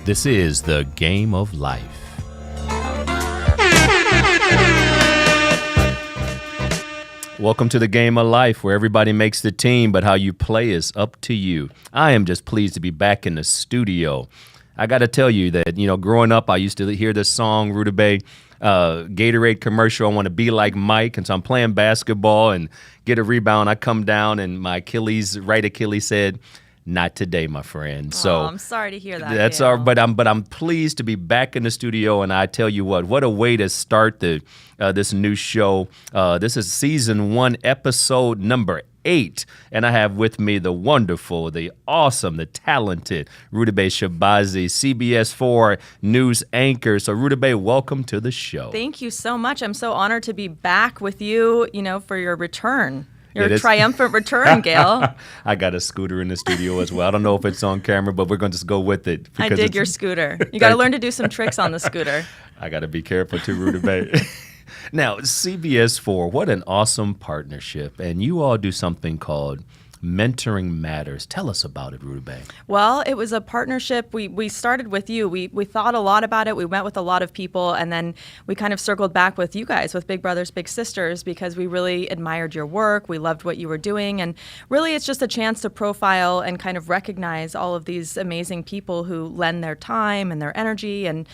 This is the Game of Life. Welcome to the Game of Life, where everybody makes the team, but how you play is up to you. I am just pleased to be back in the studio. I got to tell you that, growing up, I used to hear this song, Rudabeh, Gatorade commercial, I want to be like Mike. And so I'm playing basketball and get a rebound. I come down and my right Achilles said, "Not today, my friend." So I'm sorry to hear that. That's Gale. but I'm pleased to be back in the studio, and I tell you what a way to start this new show. This is season 1, episode number 8, and I have with me the wonderful, the awesome, the talented Rudabeh Shahbazi, CBS 4 news anchor. So Rudabeh, welcome to the show. Thank you so much. I'm so honored to be back with you, for your return. Your triumphant return, Gale. I got a scooter in the studio as well. I don't know if it's on camera, but we're going to just go with it. I dig your scooter. You got to learn to do some tricks on the scooter. I got to be careful too, Rudabeh. Now, CBS 4, what an awesome partnership. And you all do something called Mentoring Matters. Tell us about it, Rudabeh. Well, it was a partnership. We started with you. We thought a lot about it. We met with a lot of people, and then we kind of circled back with you guys, with Big Brothers Big Sisters, because we really admired your work. We loved what you were doing, and really it's just a chance to profile and kind of recognize all of these amazing people who lend their time and their energy and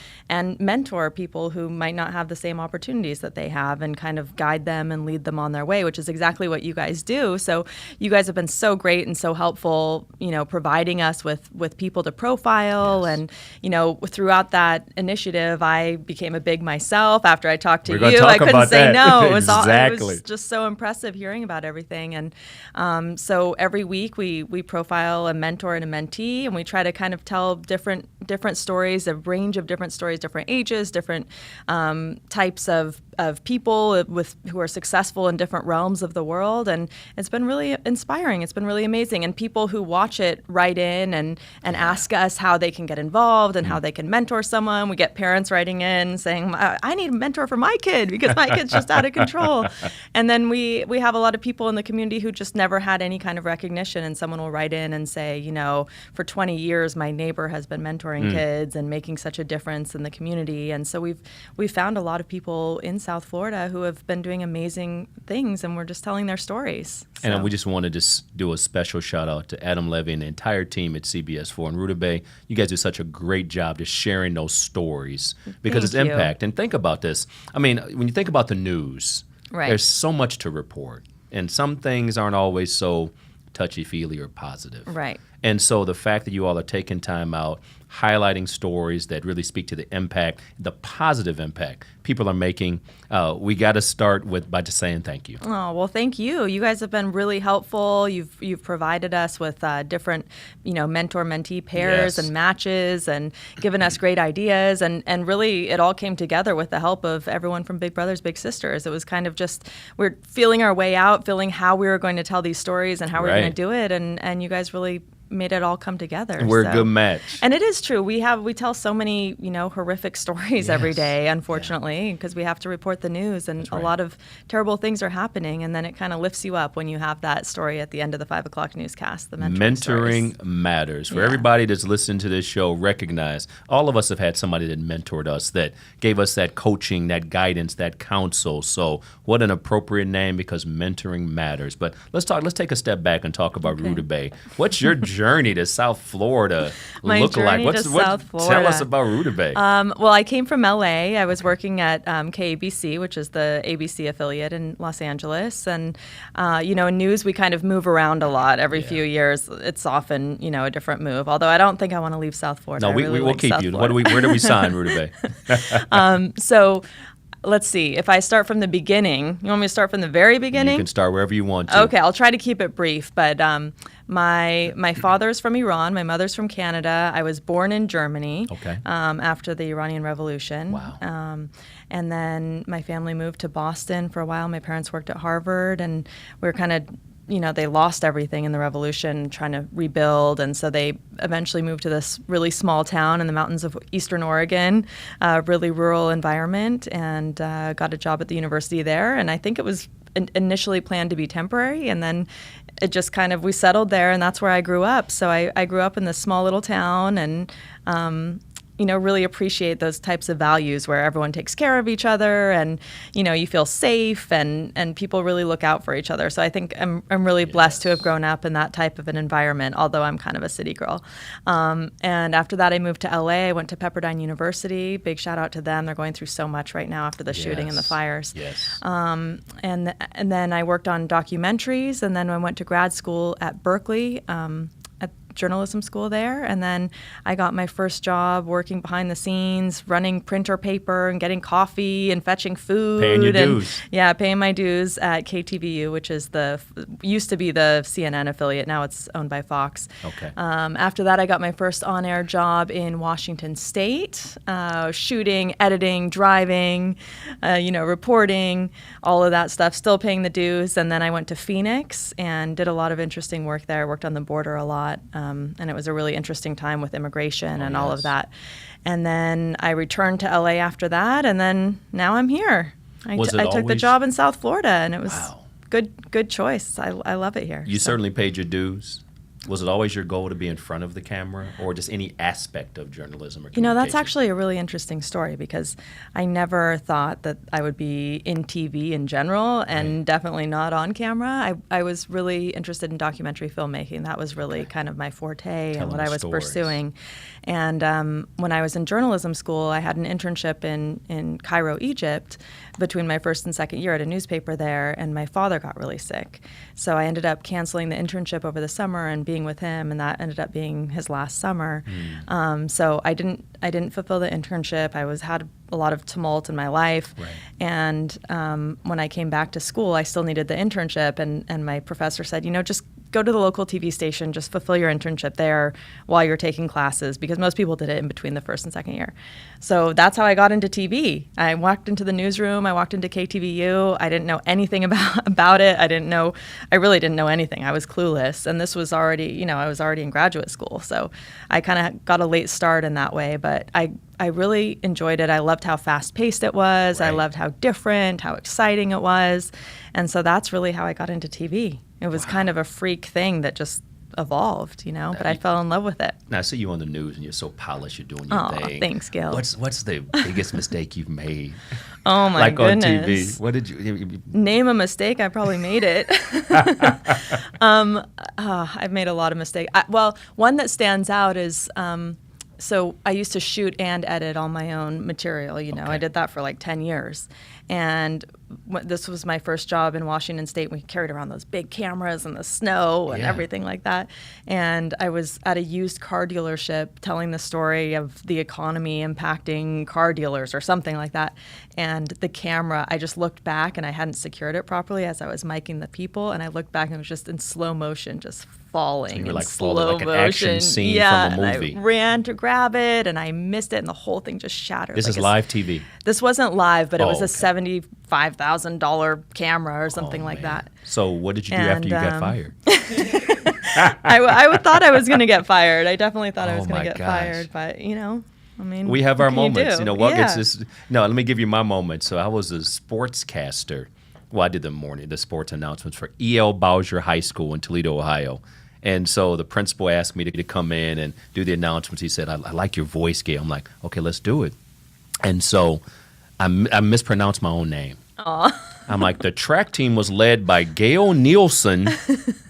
mentor people who might not have the same opportunities that they have, and kind of guide them and lead them on their way, which is exactly what you guys do. So you guys have been so great and so helpful, providing us with people to profile. Yes. And, throughout that initiative, I became a big myself. After I talked to you, I couldn't say no. It was it was just so impressive hearing about everything. And so every week we profile a mentor and a mentee, and we try to kind of tell different stories, a range of different stories, different ages, different types of people who are successful in different realms of the world. And it's been really inspiring. It's been really amazing. And people who watch it write in and ask us how they can get involved and how they can mentor someone. We get parents writing in saying, "I need a mentor for my kid because my kid's just out of control." And then we have a lot of people in the community who just never had any kind of recognition, and someone will write in and say, for 20 years, my neighbor has been mentoring kids and making such a difference in the community. And so we've found a lot of people in South Florida who have been doing amazing things, and we're just telling their stories. So. And we just want to just do a special shout out to Adam Levy and the entire team at CBS 4 and Rudabeh. You guys do such a great job just sharing those stories because it's impact. And think about this. I mean, when you think about the news, there's so much to report, and some things aren't always so touchy-feely or positive. Right. And so the fact that you all are taking time out, highlighting stories that really speak to the impact, the positive impact people are making, we got to start by just saying thank you. Oh, well, thank you. You guys have been really helpful. You've provided us with different, mentor-mentee pairs and matches, and given us great ideas. And really, it all came together with the help of everyone from Big Brothers Big Sisters. It was kind of just, we're feeling our way out, feeling how we were going to tell these stories and how we we're going to do it. And you guys really made it all come together. We're a good match. And it is true. We tell so many, horrific stories every day, unfortunately, because we have to report the news, and a lot of terrible things are happening, and then it kind of lifts you up when you have that story at the end of the 5 o'clock newscast, the mentoring matters. For everybody that's listening to this show, recognize all of us have had somebody that mentored us, that gave us that coaching, that guidance, that counsel. So what an appropriate name, because mentoring matters. But let's take a step back and talk about Rudabeh. What's your journey to South Florida look like? South Florida. Tell us about Rudabeh. Well, I came from LA. I was working at KABC, which is the ABC affiliate in Los Angeles. And, in news, we kind of move around a lot every few years. It's often, a different move. Although I don't think I want to leave South Florida. No, we'll keep you. Where do we sign, Rudabeh? So let's see. If I start from the beginning, you want me to start from the very beginning? You can start wherever you want to. Okay, I'll try to keep it brief. But my father's from Iran. My mother's from Canada. I was born in Germany after the Iranian Revolution. Wow. And then my family moved to Boston for a while. My parents worked at Harvard, and we were kind of they lost everything in the revolution, trying to rebuild, and so they eventually moved to this really small town in the mountains of eastern Oregon, really rural environment, and got a job at the university there. And I think it was initially planned to be temporary, and then it just kind of, we settled there, and that's where I grew up. So I grew up in this small little town, and really appreciate those types of values where everyone takes care of each other and, you feel safe and people really look out for each other. So I think I'm really blessed to have grown up in that type of an environment, although I'm kind of a city girl. And after that, I moved to LA. I went to Pepperdine University. Big shout out to them. They're going through so much right now after the shooting and the fires. Yes. And then I worked on documentaries, and then I went to grad school at Berkeley, at journalism school there, and then I got my first job working behind the scenes, running printer paper and getting coffee and fetching food. Paying your dues. Yeah, paying my dues at KTVU, which is used to be the CNN affiliate. Now it's owned by Fox. Okay. After that, I got my first on-air job in Washington State, shooting, editing, driving, reporting, all of that stuff, still paying the dues. And then I went to Phoenix and did a lot of interesting work there. I worked on the border a lot. And it was a really interesting time with immigration and all of that. And then I returned to LA after that, and then now I'm here. I took the job in South Florida, and it was good choice. I love it here. You certainly paid your dues. Was it always your goal to be in front of the camera, or just any aspect of journalism or communication? That's actually a really interesting story, because I never thought that I would be in TV in general, and definitely not on camera. I was really interested in documentary filmmaking. That was really kind of my forte and what I was pursuing. And when I was in journalism school, I had an internship in Cairo, Egypt, between my first and second year at a newspaper there, and my father got really sick. So I ended up canceling the internship over the summer and being with him, and that ended up being his last summer. So I didn't fulfill the internship. Had a lot of tumult in my life, and when I came back to school, I still needed the internship, and my professor said, just go to the local TV station, just fulfill your internship there while you're taking classes, because most people did it in between the first and second year. So that's how I got into TV. I walked into the newsroom, I walked into KTVU, I didn't know anything about it. I really didn't know anything. I was clueless, and this was already, I was already in graduate school. So I kind of got a late start in that way, but I really enjoyed it. I loved how fast-paced it was. I loved how different, how exciting it was. And so that's really how I got into TV. It was kind of a freak thing that just evolved, but I fell in love with it. Now, I see you on the news, and you're so polished. You're doing your thing. Thanks, Gale. What's the biggest mistake you've made? Oh, my goodness. On TV. What did you... Name a mistake, I probably made it. I've made a lot of mistakes. One that stands out is... So I used to shoot and edit all my own material, I did that for like 10 years. And this was my first job in Washington State. We carried around those big cameras in the snow and everything like that. And I was at a used car dealership telling the story of the economy impacting car dealers or something like that. And the camera, I just looked back, and I hadn't secured it properly as I was miking the people. And I looked back, and it was just in slow motion, just falling in slow motion. An action scene from a movie. And I ran to grab it, and I missed it, and the whole thing just shattered. This is live TV? This wasn't live, but it was a $75,000 camera or something like that. So what did you do after you got fired? I thought I was going to get fired. I definitely thought I was going to get fired, but we have our moments. What gets this? No, let me give you my moment. So I was a sportscaster. Well, I did the sports announcements for E.L. Bowser High School in Toledo, Ohio. And so the principal asked me to come in and do the announcements. He said, I like your voice, Gale. I'm like, okay, let's do it. And so I mispronounced my own name. I'm like, the track team was led by Gale Nielsen.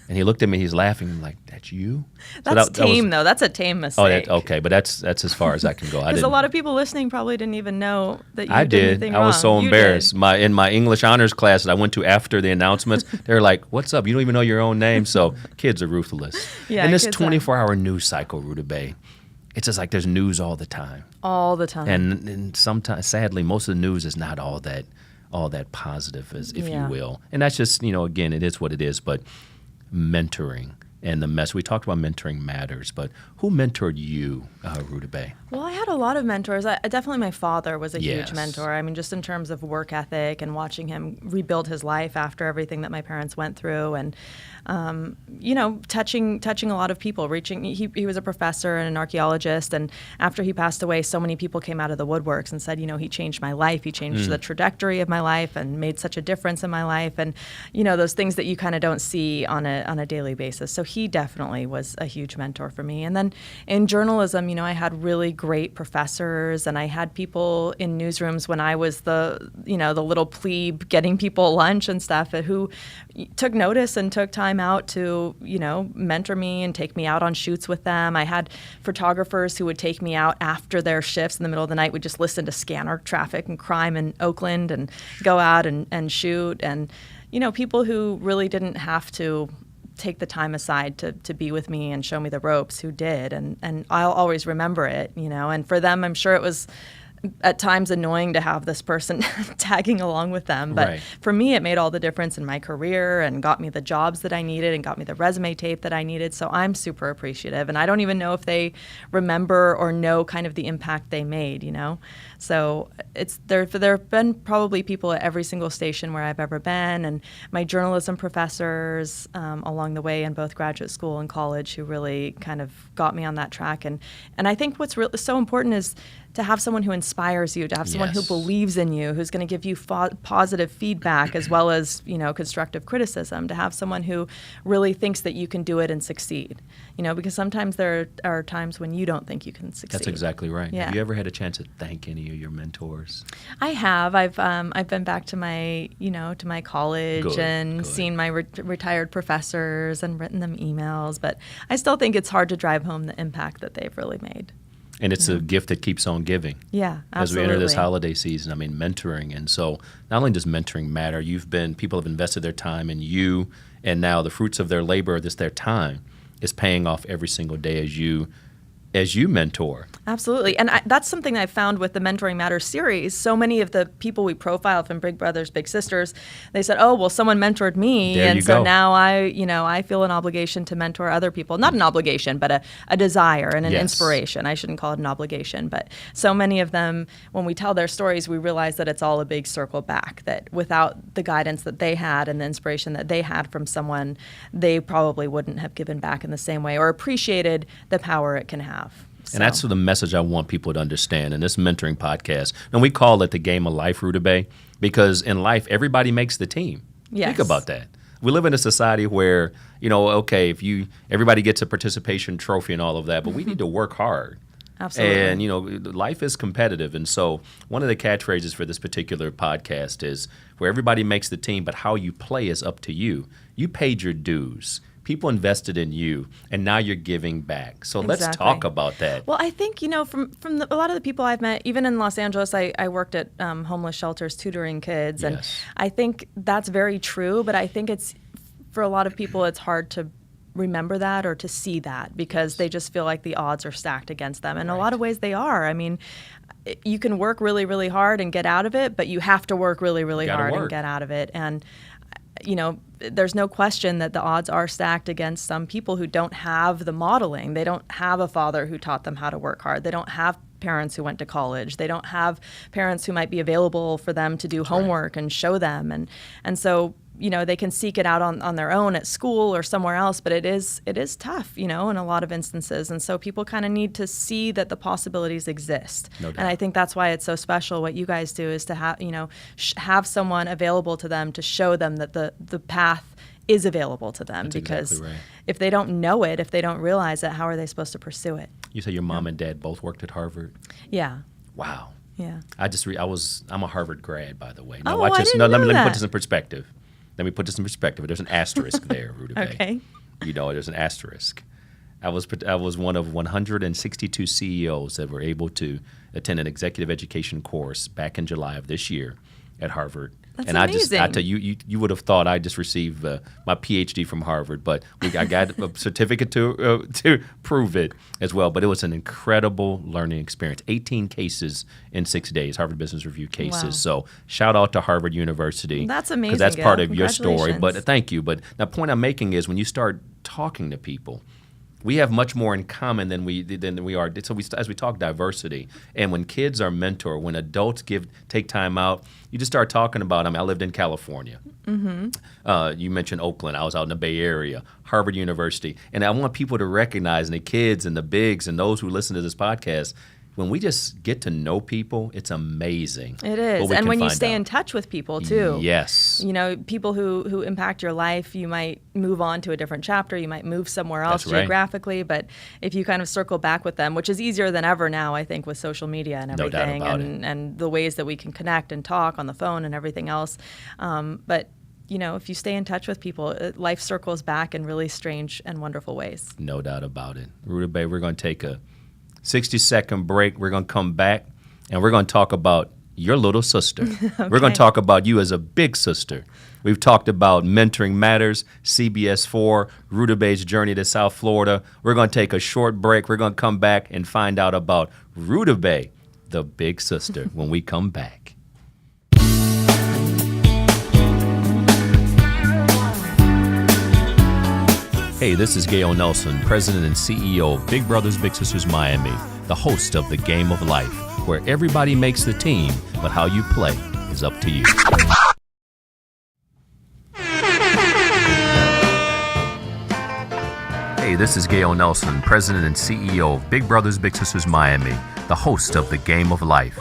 And he looked at me, he's laughing. I'm like, that's you? That's tame, though. That's a tame mistake. Okay, but that's as far as I can go. Because a lot of people listening probably didn't even know that you did anything wrong. I was so embarrassed. In my English honors class that I went to after the announcements, they were like, what's up? You don't even know your own name? So kids are ruthless. Yeah, in this 24-hour news cycle, Rudabeh, it's just like there's news all the time. All the time. And sometimes, sadly, most of the news is not all that positive, if you will. And that's just, again, it is what it is. But mentoring and the mess. We talked about mentoring matters, but who mentored you, Rudabeh? Well, I had a lot of mentors. Definitely my father was a huge mentor. I mean, just in terms of work ethic and watching him rebuild his life after everything that my parents went through, and touching a lot of people. He was a professor and an archaeologist, and after he passed away, so many people came out of the woodworks and said, he changed my life. He changed the trajectory of my life and made such a difference in my life, and those things that you kind of don't see on a daily basis. So he definitely was a huge mentor for me. And then in journalism, I had really great professors, and I had people in newsrooms when I was the little plebe getting people lunch and stuff who took notice and took time out to, mentor me and take me out on shoots with them. I had photographers who would take me out after their shifts in the middle of the night. We'd just listen to scanner traffic and crime in Oakland and go out and shoot. And, people who really didn't have to take the time aside to be with me and show me the ropes, who did. And I'll always remember it, and for them, I'm sure it was at times annoying to have this person tagging along with them. But right. For me, it made all the difference in my career and got me the jobs that I needed and got me the resume tape that I needed. So I'm super appreciative. And I don't even know if they remember or know kind of the impact they made, So there have been probably people at every single station where I've ever been, and my journalism professors along the way in both graduate school and college who really kind of got me on that track. And I think what's so important is to have someone who inspires you, to have someone who believes in you, who's going to give you positive feedback as well as, constructive criticism, to have someone who really thinks that you can do it and succeed, because sometimes there are times when you don't think you can succeed. That's exactly right. Yeah. Have you ever had a chance to thank any of your mentors? I have. I've been back to my, to my college and seen my retired professors and written them emails, but I still think it's hard to drive home the impact that they've really made. And it's a gift that keeps on giving. Yeah, absolutely. As we enter this holiday season, mentoring. And so not only does mentoring matter, people have invested their time in you, and now the fruits of their labor, their time, is paying off every single day as you mentor. Absolutely. And that's something that I found with the Mentoring Matters series. So many of the people we profiled from Big Brothers, Big Sisters, they said, oh, well, someone mentored me. There and you so go. now I feel an obligation to mentor other people. Not an obligation, but a desire and an inspiration. I shouldn't call it an obligation. But so many of them, when we tell their stories, we realize that it's all a big circle back, that without the guidance that they had and the inspiration that they had from someone, they probably wouldn't have given back in the same way or appreciated the power it can have. And that's the message I want people to understand in this mentoring podcast. And we call it the game of life, Rudabeh, because in life, everybody makes the team. Yes. Think about that. We live in a society where, everybody gets a participation trophy and all of that, but we need to work hard. Absolutely. And, life is competitive. And so one of the catchphrases for this particular podcast is where everybody makes the team, but how you play is up to you. You paid your dues. People invested in you, and now you're giving back. So let's talk about that. Well, I think, from a lot of the people I've met, even in Los Angeles, I worked at homeless shelters tutoring kids. And I think that's very true. But I think for a lot of people, it's hard to remember that or to see that because they just feel like the odds are stacked against them. And in a lot of ways they are. You can work really, really hard and get out of it, but you have to work really, really hard and get out of it. And there's no question that the odds are stacked against some people who don't have the modeling. They don't have a father who taught them how to work hard. They don't have parents who went to college. They don't have parents who might be available for them to do homework and show them. And so, they can seek it out on their own at school or somewhere else, but it is tough, in a lot of instances. And so people kind of need to see that the possibilities exist. No doubt. And I think that's why it's so special. What you guys do is to have, have someone available to them to show them that the path is available to them. That's because exactly right. if they don't know it, if they don't realize it, how are they supposed to pursue it? You say your mom and dad both worked at Harvard? Yeah. Wow. Yeah. I'm a Harvard grad, by the way. Now, watch this. Let me put this in perspective. There's an asterisk there, Rudabeh. Okay. There's an asterisk. I was one of 162 CEOs that were able to attend an executive education course back in July of this year at Harvard. That's and amazing. I tell you would have thought I just received my PhD from Harvard, but I got a certificate to prove it as well. But it was an incredible learning experience. 18 cases in 6 days, Harvard Business Review cases. Wow. So shout out to Harvard University. That's amazing. Because that's part of your story. Congratulations. But thank you. But the point I'm making is when you start talking to people, we have much more in common than we are. So as we talk diversity, and when kids are mentored, when adults take time out, you just start talking about. I lived in California. Mm-hmm. You mentioned Oakland. I was out in the Bay Area, Harvard University, and I want people to recognize, and the kids and the bigs and those who listen to this podcast, when we just get to know people, it's amazing. It is. And when you stay in touch with people too. Yes. You know, people who impact your life, you might move on to a different chapter, you might move somewhere else geographically, but if you kind of circle back with them, which is easier than ever now, I think, with social media and everything, and the ways that we can connect and talk on the phone and everything else. But you know, if you stay in touch with people, life circles back in really strange and wonderful ways. No doubt about it. Rudabeh, we're going to take a 60-second break. We're going to come back, and we're going to talk about your little sister. Okay. We're going to talk about you as a big sister. We've talked about Mentoring Matters, CBS4, Rudabeh's journey to South Florida. We're going to take a short break. We're going to come back and find out about Rudabeh, the big sister, when we come back. Hey, this is Gale Nelson, President and CEO of Big Brothers Big Sisters Miami, the host of The Game of Life, where everybody makes the team, but how you play is up to you. Hey, this is Gale Nelson, President and CEO of Big Brothers Big Sisters Miami, the host of The Game of Life.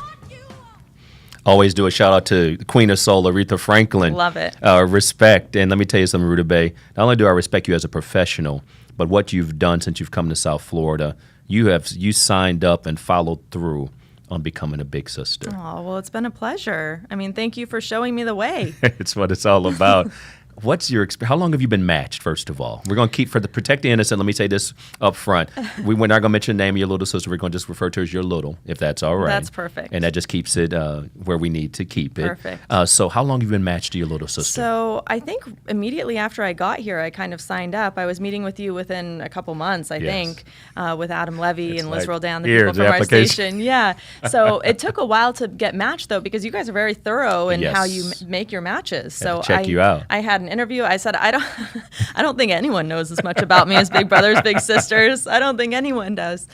Always do a shout out to the Queen of Soul, Aretha Franklin. Love it. Respect. And let me tell you something, Rudabeh. Not only do I respect you as a professional, but what you've done since you've come to South Florida, you signed up and followed through on becoming a big sister. Oh, well, it's been a pleasure. I mean, thank you for showing me the way. It's what it's all about. What's your experience? How long have you been matched, first of all? We're going to keep, for the protect the innocent, let me say this up front. We're not going to mention the name of your little sister. We're going to just refer to her as your little, if that's all right. That's perfect. And that just keeps it where we need to keep it. Perfect. So how long have you been matched to your little sister? So I think immediately after I got here, I kind of signed up. I was meeting with you within a couple months, I think, with Adam Levy and Liz Roldan, the people from our station. Yeah. So it took a while to get matched, though, because you guys are very thorough in how you make your matches. So check you out. I had an interview. I said, I don't think anyone knows as much about me as Big Brothers Big Sisters. I don't think anyone does.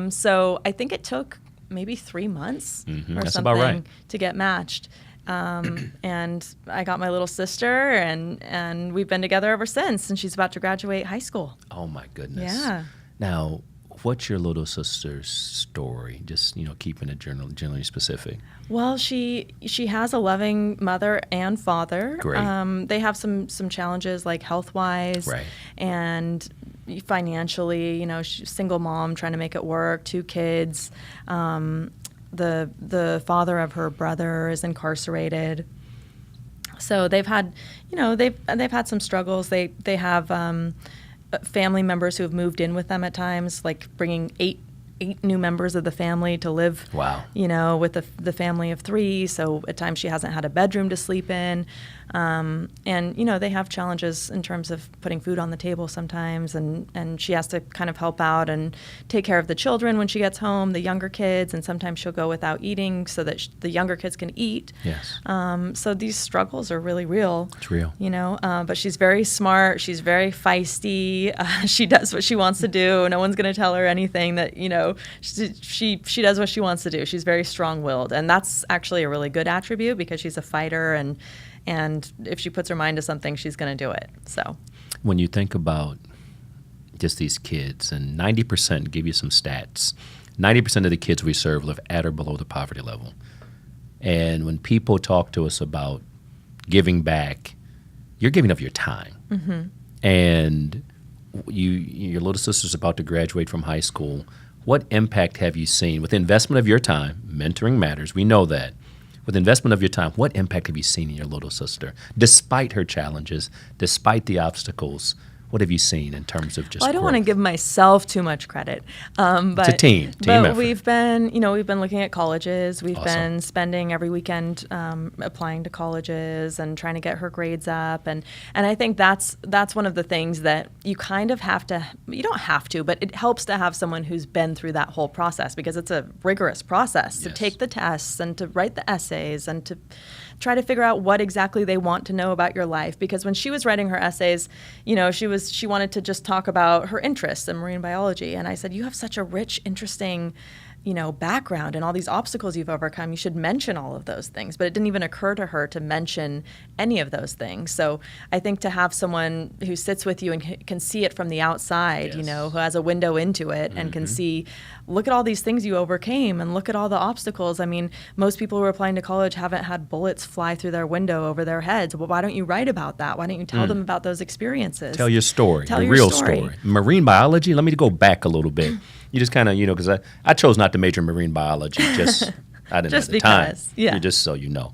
So I think it took maybe 3 months or something to get matched. And I got my little sister, and we've been together ever since, and she's about to graduate high school. Oh, my goodness. Yeah. Now, what's your little sister's story? Just, keeping it generally specific. Well, she has a loving mother and father. Great. They have some challenges, like health-wise and financially. She's a single mom trying to make it work, 2 kids. The father of her brother is incarcerated. So they've had, they've had some struggles. They have family members who have moved in with them at times, like bringing 8 new members of the family to live, with the family of 3. So at times she hasn't had a bedroom to sleep in. And, they have challenges in terms of putting food on the table sometimes. And she has to kind of help out and take care of the children when she gets home, the younger kids. And sometimes she'll go without eating so that the younger kids can eat. Yes. So these struggles are really real. It's real. But she's very smart. She's very feisty. She does what she wants to do. No one's going to tell her anything that, she does what she wants to do. She's very strong-willed. And that's actually a really good attribute because she's a fighter, and if she puts her mind to something, she's going to do it. So when you think about just these kids, and 90%, give you some stats, 90% of the kids we serve live at or below the poverty level. And when people talk to us about giving back, you're giving of your time. Mm-hmm. And your little sister's about to graduate from high school. What impact have you seen with the investment of your time? Mentoring matters. We know that. With investment of your time, what impact have you seen in your little sister? Despite her challenges, despite the obstacles, what have you seen in terms of just Well, I don't growth? want to give myself too much credit. But, it's a team effort. We've been looking at colleges. We've been spending every weekend applying to colleges and trying to get her grades up. And I think that's one of the things that you kind of have to, you don't have to, but it helps to have someone who's been through that whole process, because it's a rigorous process to take the tests and to write the essays and to try to figure out what exactly they want to know about your life. Because when she was writing her essays, she wanted to just talk about her interests in marine biology. And I said, you have such a rich, interesting background and all these obstacles you've overcome. You should mention all of those things. But it didn't even occur to her to mention any of those things. So I think to have someone who sits with you and can see it from the outside, Yes. who has a window into it and can see, look at all these things you overcame and look at all the obstacles. I mean, most people who are applying to college haven't had bullets fly through their window over their heads. Well, why don't you write about that? Why don't you tell them about those experiences? Tell your story, Tell the your real story. story. Marine biology, let me go back a little bit. You just kind of, because I chose not to major in marine biology. I didn't Just have the time. because, yeah. Just so you know.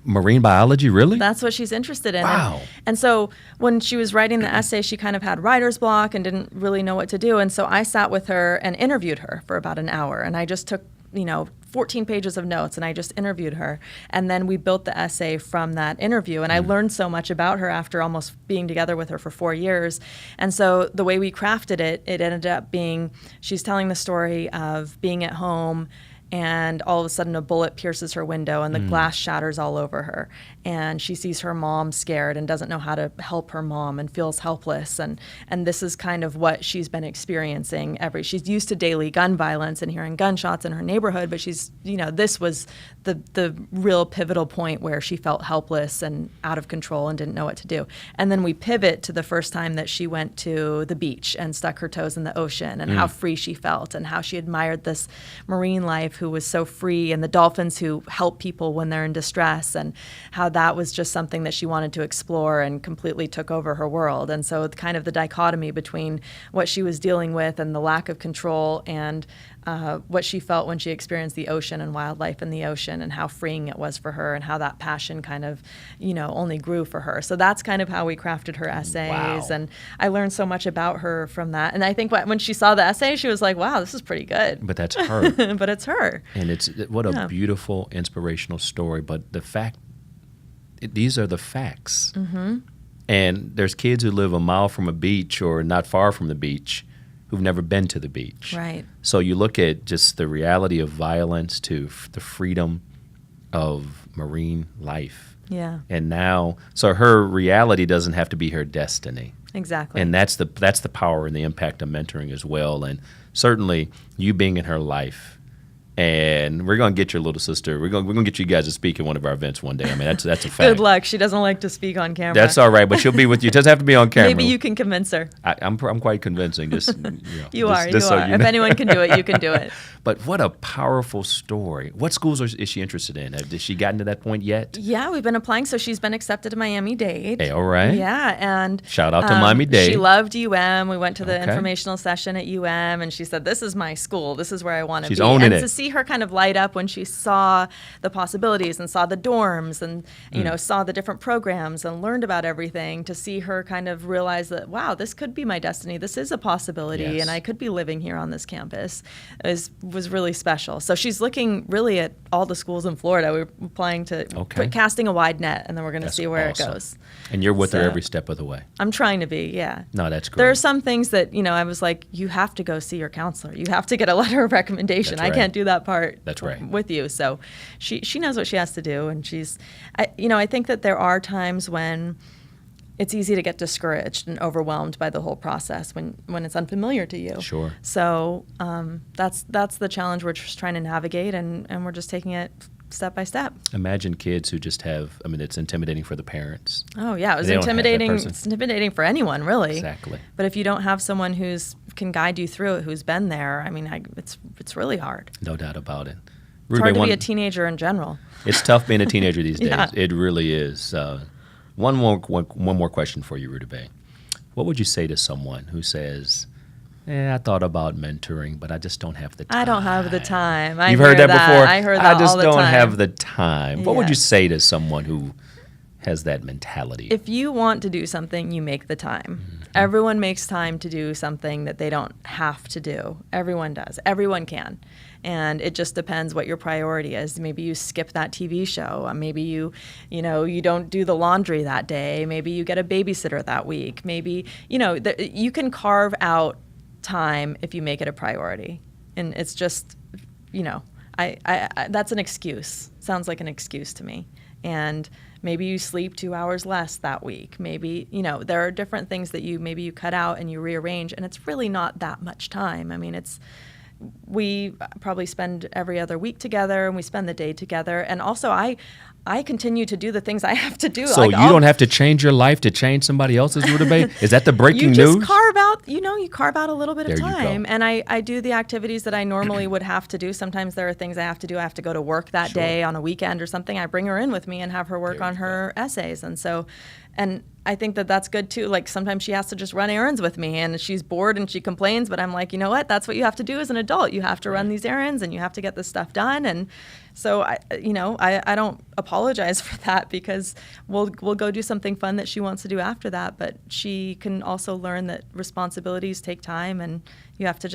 Marine biology, really? That's what she's interested in. Wow. And so when she was writing the essay, she kind of had writer's block and didn't really know what to do. And so I sat with her and interviewed her for about an hour. And I just took, 14 pages of notes, and I just interviewed her. And then we built the essay from that interview. And I learned so much about her after almost being together with her for 4 years. And so the way we crafted it, it ended up being, she's telling the story of being at home, and all of a sudden a bullet pierces her window and the glass shatters all over her. And she sees her mom scared and doesn't know how to help her mom and feels helpless. And this is kind of what she's been experiencing she's used to daily gun violence and hearing gunshots in her neighborhood, but she's, this was the real pivotal point where she felt helpless and out of control and didn't know what to do. And then we pivot to the first time that she went to the beach and stuck her toes in the ocean and how free she felt and how she admired this marine life who was so free, and the dolphins who help people when they're in distress, and how that was just something that she wanted to explore and completely took over her world. And so kind of the dichotomy between what she was dealing with and the lack of control and what she felt when she experienced the ocean and wildlife in the ocean, and how freeing it was for her, and how that passion kind of, only grew for her. So that's kind of how we crafted her essays. Wow. And I learned so much about her from that. And I think when she saw the essay, she was like, wow, this is pretty good. But that's her. But it's her. And what a beautiful, inspirational story. But these are the facts. And there's kids who live a mile from a beach or not far from the beach who've never been to the beach. Right. So you look at just the reality of violence to the freedom of marine life. Yeah. And now, so her reality doesn't have to be her destiny. Exactly. And that's the power and the impact of mentoring as well. And certainly you being in her life. And we're going to get your little sister. We're going to get you guys to speak at one of our events one day. I mean, that's a fact. Good luck. She doesn't like to speak on camera. That's all right, but she'll be with you. It doesn't have to be on camera. Maybe you can convince her. I'm quite convincing. Just You are. If anyone can do it, you can do it. But what a powerful story. What schools is she interested in? Has she gotten to that point yet? Yeah, we've been applying. So she's been accepted to Miami-Dade. Hey, all right. Yeah, and shout out to Miami-Dade. She loved UM. We went to the informational session at UM, and she said, "This is my school. This is where I want to be." She's owning it. And to see her kind of light up when she saw the possibilities and saw the dorms and saw the different programs and learned about everything, to see her kind of realize that, wow, this could be my destiny. This is a possibility, and I could be living here on this campus, was really special. So she's looking really at all the schools in Florida. We're applying to casting a wide net, and then we're going to see where it goes. And you're with her every step of the way. I'm trying to be, yeah. No, that's great. There are some things that, I was like, you have to go see your counselor. You have to get a letter of recommendation. That's right. I can't do that part. That's right. With you. So she knows what she has to do, and I think that there are times when it's easy to get discouraged and overwhelmed by the whole process when it's unfamiliar to you. Sure. So that's the challenge we're just trying to navigate, and we're just taking it step by step. Imagine kids who just have, it's intimidating for the parents. Oh, yeah. It was intimidating. It's intimidating for anyone, really. Exactly. But if you don't have someone can guide you through it, who's been there, it's really hard. No doubt about it. It's hard to be a teenager in general. It's tough being a teenager these days. Yeah. It really is. One more question for you, Rudabeh. What would you say to someone who says, I thought about mentoring, but I just don't have the time. I don't have the time. You've heard that before? I heard that I just all the time. don't have the time. What would you Yes. say to someone who has that mentality? If you want to do something, you make the time. Everyone makes time to do something that they don't have to do. Everyone does. Everyone can. And it just depends what your priority is. Maybe you skip that TV show. Maybe you don't do the laundry that day. Maybe you get a babysitter that week. Maybe, you can carve out time if you make it a priority. And it's just, that's an excuse. Sounds like an excuse to me. And maybe you sleep 2 hours less that week. Maybe, there are different things that you cut out and you rearrange, and it's really not that much time. we probably spend every other week together, and we spend the day together. And also, I continue to do the things I have to do. So you don't have to change your life to change somebody else's, Rudabeh? Is that the breaking news? You just carve out a little bit of There you time. go. And I do the activities that I normally would have to do. Sometimes there are things I have to do. I have to go to work that day on a weekend or something. I bring her in with me and have her work on her essays. And I think that that's good too. Like sometimes she has to just run errands with me, and she's bored and she complains, but I'm like, you know what? That's what you have to do as an adult. You have to run these errands and you have to get this stuff done. And so I don't apologize for that, because we'll go do something fun that she wants to do after that. But she can also learn that responsibilities take time, and you have to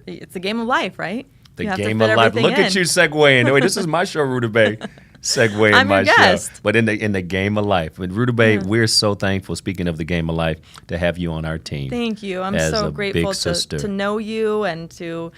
it's a game of life, right? The game of life. Look at you segueing. Wait, this is my show, Rudabeh. Segue in my show. But in the game of life. But Rudabeh, we're so thankful, speaking of the game of life, to have you on our team. Thank you. I'm so grateful to know you and to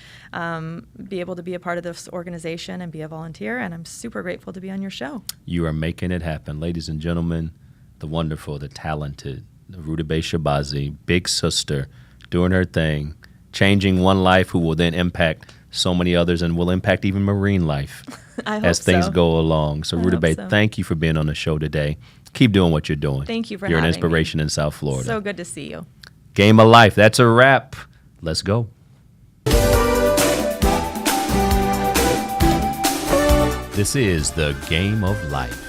be able to be a part of this organization and be a volunteer. And I'm super grateful to be on your show. You are making it happen. Ladies and gentlemen, the wonderful, the talented Rudabeh Shahbazi, big sister, doing her thing, changing one life who will then impact so many others and will impact even marine life as things go along. So Rudabeh, thank you for being on the show today. Keep doing what you're doing. Thank you for You're having an inspiration me. In South Florida. So good to see you. Game of life. That's a wrap. Let's go. This is the Game of Life.